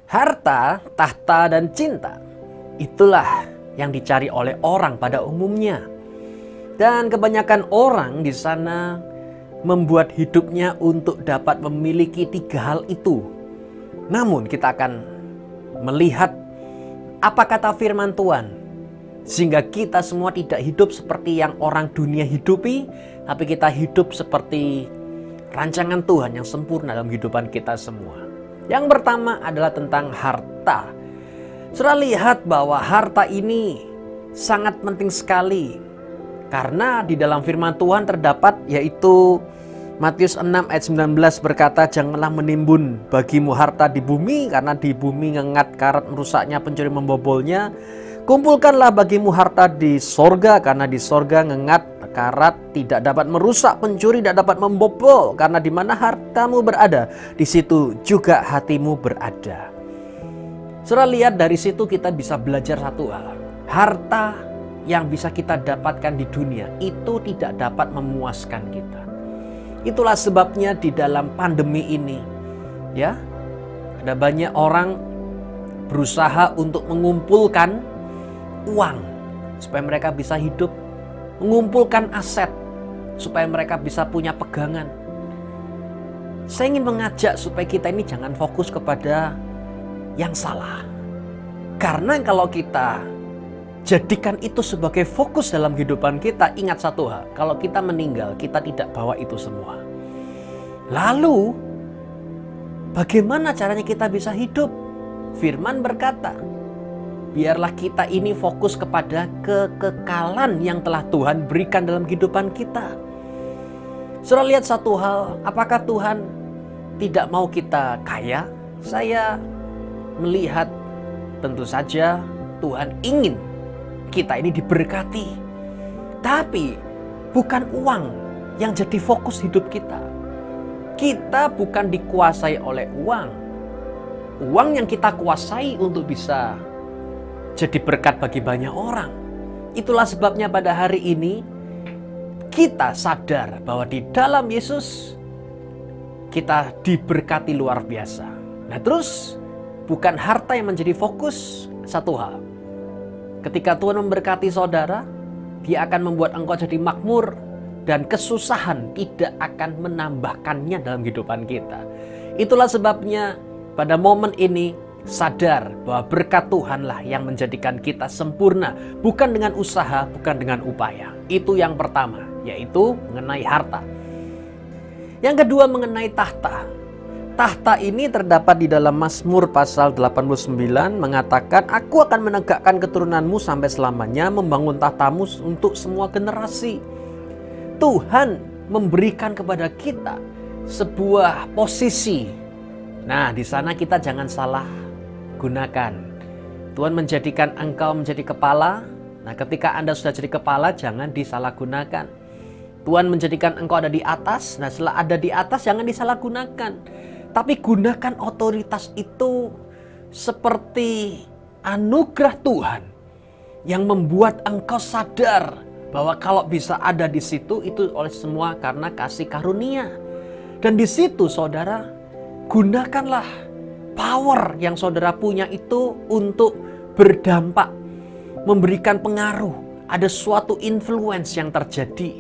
Harta, tahta, dan cinta, itulah yang dicari oleh orang pada umumnya. Dan kebanyakan orang di sana membuat hidupnya untuk dapat memiliki tiga hal itu. Namun kita akan melihat apa kata firman Tuhan, sehingga kita semua tidak hidup seperti yang orang dunia hidupi, tapi kita hidup seperti rancangan Tuhan yang sempurna dalam kehidupan kita semua. Yang pertama adalah tentang harta. Saudara lihat bahwa harta ini sangat penting sekali. Karena di dalam firman Tuhan terdapat yaitu Matius 6 ayat 19 berkata, janganlah menimbun bagimu harta di bumi, karena di bumi ngengat karat merusaknya, pencuri membobolnya. Kumpulkanlah bagimu harta di sorga, karena di sorga ngengat karat tidak dapat merusak, pencuri tidak dapat membobol. Karena di mana hartamu berada, di situ juga hatimu berada. Saudara lihat, dari situ kita bisa belajar satu hal. Harta yang bisa kita dapatkan di dunia itu tidak dapat memuaskan kita. Itulah sebabnya di dalam pandemi ini, ya, ada banyak orang berusaha untuk mengumpulkan uang supaya mereka bisa hidup, mengumpulkan aset supaya mereka bisa punya pegangan. Saya ingin mengajak supaya kita ini jangan fokus kepada yang salah. Karena kalau kita jadikan itu sebagai fokus dalam kehidupan kita, ingat satu hal, kalau kita meninggal, kita tidak bawa itu semua. Lalu, bagaimana caranya kita bisa hidup? Firman berkata, biarlah kita ini fokus kepada kekekalan yang telah Tuhan berikan dalam kehidupan kita. Saudara lihat satu hal, apakah Tuhan tidak mau kita kaya? Saya melihat tentu saja Tuhan ingin kita ini diberkati. Tapi bukan uang yang jadi fokus hidup kita. Kita bukan dikuasai oleh uang. Uang yang kita kuasai untuk bisa jadi berkat bagi banyak orang. Itulah sebabnya pada hari ini kita sadar bahwa di dalam Yesus kita diberkati luar biasa. Nah terus, bukan harta yang menjadi fokus. Satu hal, ketika Tuhan memberkati saudara, Dia akan membuat engkau jadi makmur, dan kesusahan tidak akan menambahkannya dalam kehidupan kita. Itulah sebabnya pada momen ini sadar bahwa berkat Tuhanlah yang menjadikan kita sempurna, bukan dengan usaha, bukan dengan upaya. Itu yang pertama, yaitu mengenai harta. Yang kedua mengenai tahta. Tahta ini terdapat di dalam Mazmur pasal 89 mengatakan, aku akan menegakkan keturunanmu sampai selamanya, membangun tahtamu untuk semua generasi. Tuhan memberikan kepada kita sebuah posisi. Nah, di sana kita jangan salah gunakan. Tuhan menjadikan engkau menjadi kepala. Nah, ketika Anda sudah jadi kepala, jangan disalahgunakan. Tuhan menjadikan engkau ada di atas. Nah, setelah ada di atas, jangan disalahgunakan. Tapi gunakan otoritas itu seperti anugerah Tuhan yang membuat engkau sadar bahwa kalau bisa ada di situ itu oleh semua karena kasih karunia. Dan di situ saudara, gunakanlah power yang saudara punya itu untuk berdampak, memberikan pengaruh. Ada suatu influence yang terjadi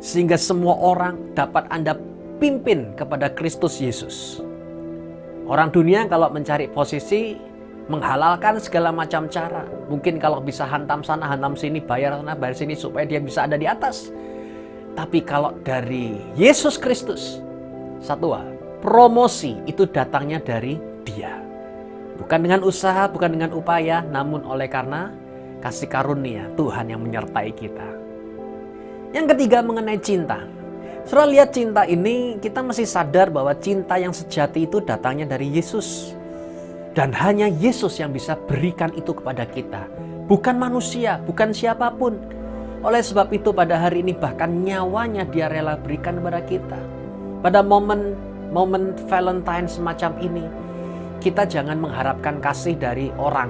sehingga semua orang dapat Anda pimpin kepada Kristus Yesus. Orang dunia kalau mencari posisi, menghalalkan segala macam cara. Mungkin kalau bisa hantam sana, hantam sini, bayar sana, bayar sini supaya dia bisa ada di atas. Tapi kalau dari Yesus Kristus, satu hal, promosi itu datangnya dari Dia. Bukan dengan usaha, bukan dengan upaya, namun oleh karena kasih karunia Tuhan yang menyertai kita. Yang ketiga mengenai cinta. Saudara lihat cinta ini, kita mesti sadar bahwa cinta yang sejati itu datangnya dari Yesus. Dan hanya Yesus yang bisa berikan itu kepada kita. Bukan manusia, bukan siapapun. Oleh sebab itu pada hari ini bahkan nyawanya Dia rela berikan kepada kita. Pada momen Valentine semacam ini, kita jangan mengharapkan kasih dari orang.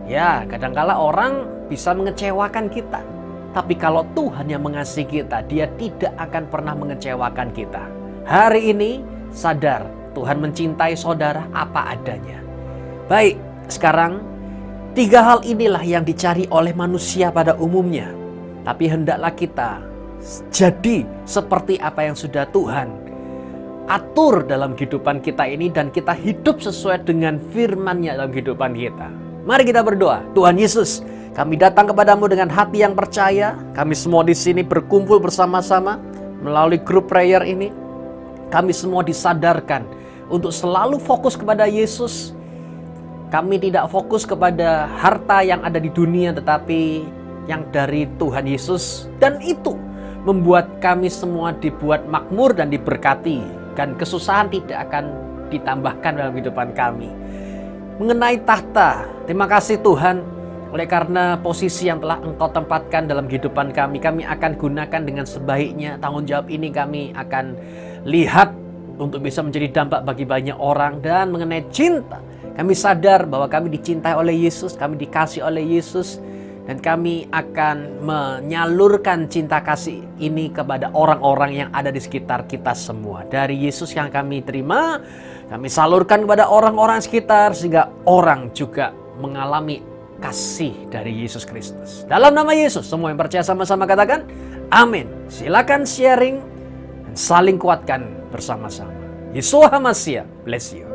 Ya, kadangkala orang bisa mengecewakan kita. Tapi kalau Tuhan yang mengasihi kita, Dia tidak akan pernah mengecewakan kita. Hari ini sadar Tuhan mencintai saudara apa adanya. Baik, sekarang 3 hal inilah yang dicari oleh manusia pada umumnya. Tapi hendaklah kita jadi seperti apa yang sudah Tuhan atur dalam kehidupan kita ini, dan kita hidup sesuai dengan firman-Nya dalam kehidupan kita. Mari kita berdoa. Tuhan Yesus, kami datang kepadamu dengan hati yang percaya. Kami semua di sini berkumpul bersama-sama melalui grup prayer ini. Kami semua disadarkan untuk selalu fokus kepada Yesus. Kami tidak fokus kepada harta yang ada di dunia, tetapi yang dari Tuhan Yesus. Dan itu membuat kami semua dibuat makmur dan diberkati. Dan kesusahan tidak akan ditambahkan dalam kehidupan kami. Mengenai tahta, terima kasih Tuhan. Oleh karena posisi yang telah Engkau tempatkan dalam kehidupan kami, kami akan gunakan dengan sebaiknya. Tanggung jawab ini kami akan lihat untuk bisa menjadi dampak bagi banyak orang. Dan mengenai cinta, kami sadar bahwa kami dicintai oleh Yesus, kami dikasih oleh Yesus. Dan kami akan menyalurkan cinta kasih ini kepada orang-orang yang ada di sekitar kita semua. Dari Yesus yang kami terima, kami salurkan kepada orang-orang sekitar, sehingga orang juga mengalami kasih dari Yesus Kristus. Dalam nama Yesus, semua yang percaya sama-sama katakan, amin. Silakan sharing dan saling kuatkan bersama-sama. Yeshua HaMashiach, bless you.